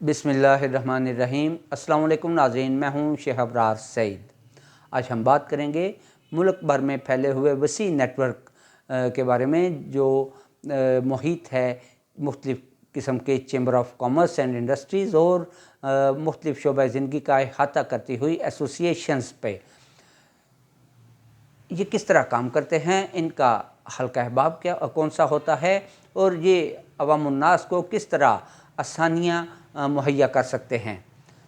बिस्मिल्लाहिर्रहमानिर्रहीम। अस्सलाम वालेकुम नाज़रीन, मैं हूँ शेख अबरार सईद। आज हम बात करेंगे मुल्क भर में फैले हुए वसी नेटवर्क के बारे में जो मुहित है मुख्तलिफ़ किस्म के chamber of commerce and industries और मुख्तलिफ़ शोबा ज़िंदगी का अहाता करती हुई एसोसिएशंस पे ये किस तरह काम करते हैं, इनका हल्का अहबाब क्या कौन सा होता है और ये अवामुन्नास को किस तरह आसानियाँ मुहैया कर सकते हैं।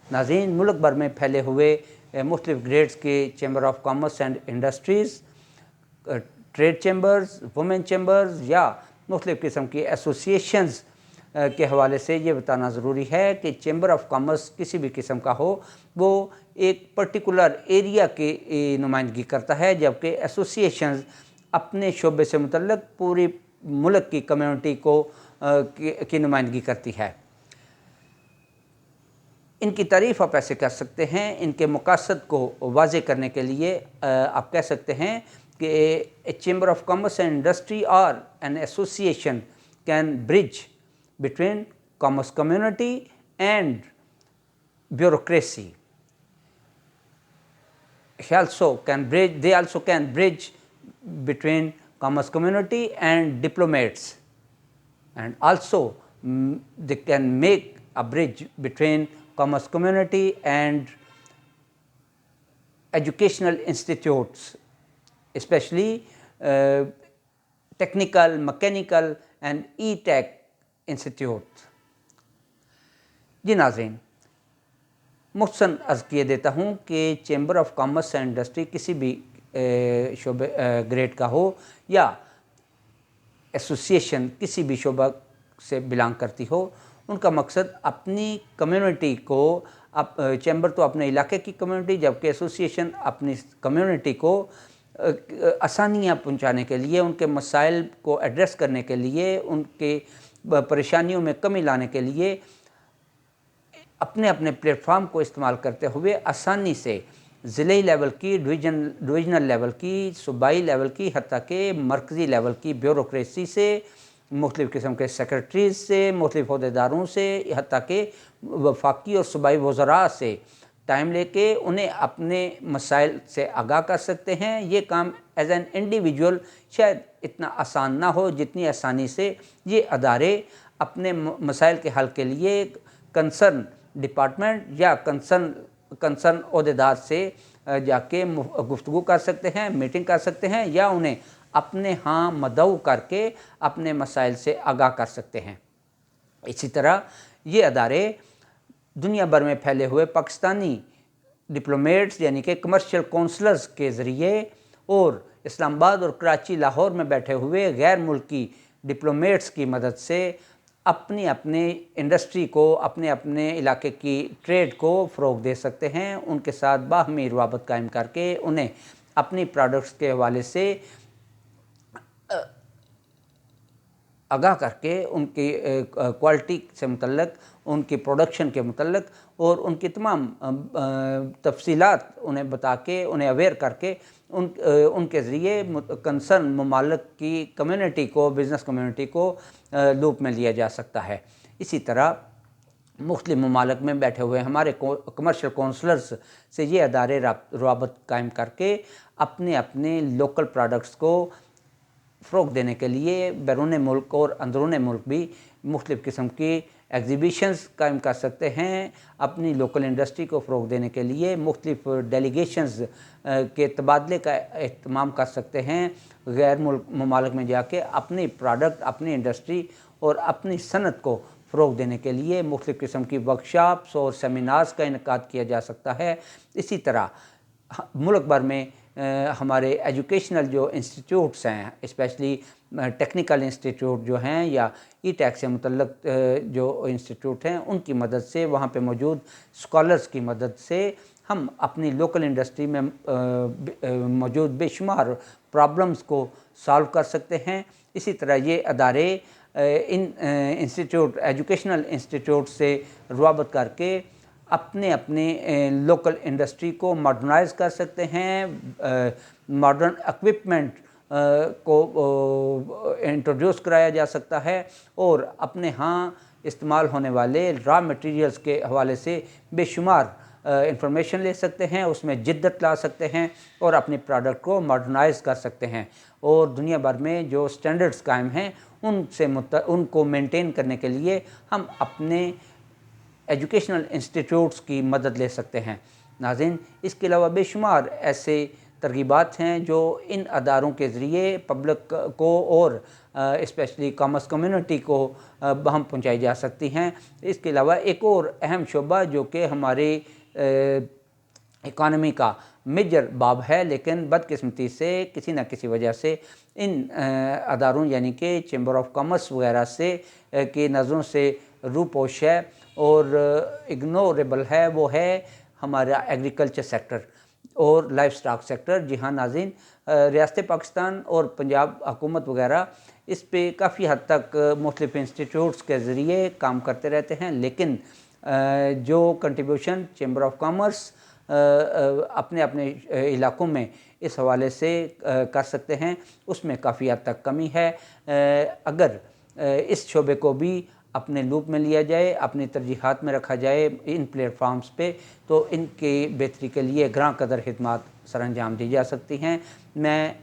नाज़रीन, मुल्क भर में फैले हुए मुख्तलिफ़ ग्रेड्स के chamber of commerce and industries, trade chambers, women chambers या मुख्तलिफ़ किस्म की एसोसिएशंस के हवाले से ये बताना ज़रूरी है कि चैम्बर ऑफ कॉमर्स किसी भी किस्म का हो वो एक पर्टिकुलर एरिया की नुमाइंदगी करता है, जबकि एसोसिएशंस अपने शोबे से मुतल्लक पूरी मुल्क की कम्युनिटी को की नुमाइंदगी करती है। इनकी तारीफ़ आप ऐसे कर सकते हैं, इनके मकासद को वाज़े करने के लिए आप कह सकते हैं कि a chamber of commerce and industry और an association can bridge between commerce community and bureaucracy. They also can bridge between commerce community and diplomats, and also they can make a bridge between commerce community and educational institutes, especially technical, mechanical and e-tech institute. जी नाज़रीन, मुख्तसर अर्ज़ किए देता हूँ कि chamber of commerce and industry किसी भी शोबे ग्रेड का हो या एसोसिएशन किसी भी शोबा से बिलोंग करती हो, उनका मकसद अपनी कम्युनिटी को चैम्बर तो अपने इलाके की कम्युनिटी, जबकि एसोसिएशन अपनी कम्युनिटी को आसानियाँ पहुँचाने के लिए, उनके मसाइल को एड्रेस करने के लिए, उनके परेशानियों में कमी लाने के लिए अपने अपने प्लेटफॉर्म को इस्तेमाल करते हुए आसानी से ज़िले लेवल की, डिवीज़नल लेवल की, सूबाई लेवल की, हत्ता के मरकज़ी लेवल की ब्यूरोक्रेसी से, मुख्तलिफ़ किस्म के सेक्रेटरीज़ से, मुख्तलिफ़ अहदेदारों से, हत्ता के वफाकी और सूबाई वज़रा से टाइम लेके उन्हें अपने मसाइल से आगाह कर सकते हैं। ये काम एज एन इंडिविजुअल शायद इतना आसान ना हो जितनी आसानी से ये अदारे अपने मसाइल के हल के लिए कंसर्न डिपार्टमेंट या कंसर्न अहदेदार से जाके गुफ्तगू कर सकते हैं, मीटिंग कर सकते हैं या उन्हें अपने यहाँ मदऊ करके अपने मसाइल से आगाह कर सकते हैं। इसी तरह ये अदारे दुनिया भर में फैले हुए पाकिस्तानी डिप्लोमेट्स यानी कि कमर्शियल काउंसलर्स के ज़रिए और इस्लामाबाद और कराची, लाहौर में बैठे हुए गैर मुल्की डिप्लोमेट्स की मदद से अपनी अपने इंडस्ट्री को, अपने अपने इलाके की ट्रेड को फ़रोग़ दे सकते हैं। उनके साथ बाहमी रवाबत कायम करके उन्हें अपनी प्रोडक्ट्स के हवाले से आगाह करके उनकी क्वालिटी से मुतल्लक, उनकी प्रोडक्शन के मुतल्लक और उनकी तमाम तफसीलात उन्हें बता के, उन्हें अवेयर करके उनके ज़रिए कंसर्न ममालिक की कम्युनिटी को, बिज़नेस कम्युनिटी को लूप में लिया जा सकता है। इसी तरह मुख्तलिफ़ ममालिक में बैठे हुए हमारे कमर्शियल काउंसलर्स से ये अदारे रवाबत कायम करके अपने अपने लोकल प्रोडक्ट्स को फ़रोग़ देने के लिए बैरून मुल्क और अंदरून मुल्क भी मुख्तलिफ़ किस्म की एग्ज़िबिशंस कायम कर सकते हैं। अपनी लोकल इंडस्ट्री को फ़रोग़ देने के लिए मुख्तलिफ़ डेलीगेशंस के तबादले का एहतमाम कर सकते हैं। गैर मुल्क ममालिक में जाके अपनी प्रोडक्ट, अपनी इंडस्ट्री और अपनी सनत को फ़रोग़ देने के लिए मुख्तलिफ़ किस्म की वर्कशॉप्स और सेमिनार्स का इनेकाद किया जा सकता है। इसी तरह मुल्क भर में हमारे एजुकेशनल जो इंस्टीट्यूट्स हैं, स्पेशली टेक्निकल इंस्टीट्यूट जो हैं या ई-टेक से मुतल्लक जो इंस्टीट्यूट हैं, उनकी मदद से, वहाँ पे मौजूद स्कॉलर्स की मदद से हम अपनी लोकल इंडस्ट्री में मौजूद बेशुमार प्रॉब्लम्स को सॉल्व कर सकते हैं। इसी तरह ये अदारे इन एजुकेशनल इंस्टीट्यूट से रवाबत करके अपने अपने लोकल इंडस्ट्री को मॉडर्नाइज़ कर सकते हैं। मॉडर्न इक्विपमेंट को इंट्रोड्यूस कराया जा सकता है और अपने यहाँ استعمال ہونے والے را مٹیریلز کے حوالے سے بے شمار انفارمیشن لے سکتے ہیں، اس میں جدت لا سکتے ہیں اور اپنی پروڈکٹ کو ماڈرنائز کر سکتے ہیں، اور دنیا بھر میں جو سٹینڈرڈز قائم ہیں ان کو مینٹین کرنے کے لیے ہم اپنے ایجوکیشنل انسٹیٹیوٹس کی مدد لے سکتے ہیں۔ ناظرین، اس کے علاوہ بے شمار ایسے ترغیبات ہیں جو ان اداروں کے ذریعے پبلک کو اور اسپیشلی کامرس کمیونٹی کو ہم پہنچائی جا سکتی ہیں۔ اس کے علاوہ ایک اور اہم شعبہ جو کہ ہمارے اکانومی کا میجر باب ہے، لیکن بدقسمتی سے کسی نہ کسی وجہ سے ان اداروں یعنی کہ چیمبر آف کامرس وغیرہ سے کی نظروں سے روپوش ہے اور اگنوریبل ہے، وہ ہے ہمارا ایگریکلچر سیکٹر اور لائف سٹاک سیکٹر۔ جی ہاں ناظرین، ریاست پاکستان اور پنجاب حکومت وغیرہ اس پہ کافی حد تک مختلف انسٹیٹیوٹس کے ذریعے کام کرتے رہتے ہیں، لیکن جو کنٹریبیوشن چیمبر آف کامرس اپنے علاقوں میں اس حوالے سے کر سکتے ہیں اس میں کافی حد تک کمی ہے۔ اگر اس شعبے کو بھی اپنے لوپ میں لیا جائے، اپنی ترجیحات میں رکھا جائے ان پلیٹ فارمز پہ، تو ان کی بہتری کے لیے گراں قدر خدمات سر انجام دی جا سکتی ہیں۔ میں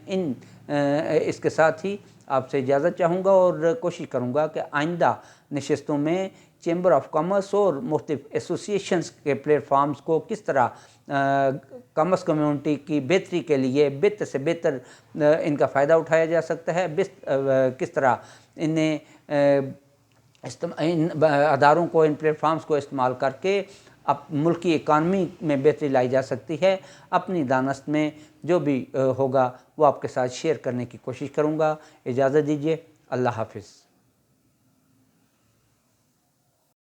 اس کے ساتھ ہی آپ سے اجازت چاہوں گا اور کوشش کروں گا کہ آئندہ نشستوں میں چیمبر آف کامرس اور مختلف ایسوسیشنز کے پلیٹ فارمز کو کس طرح کامرس کمیونٹی کی بہتری کے لیے بہتر سے بہتر ان کا فائدہ اٹھایا جا سکتا ہے، کس طرح انہیں ان اداروں کو، ان پلیٹ فارمز کو استعمال کر کے ملکی اکانومی میں بہتری لائی جا سکتی ہے، اپنی دانست میں جو بھی ہوگا وہ آپ کے ساتھ شیئر کرنے کی کوشش کروں گا۔ اجازت دیجیے، اللہ حافظ۔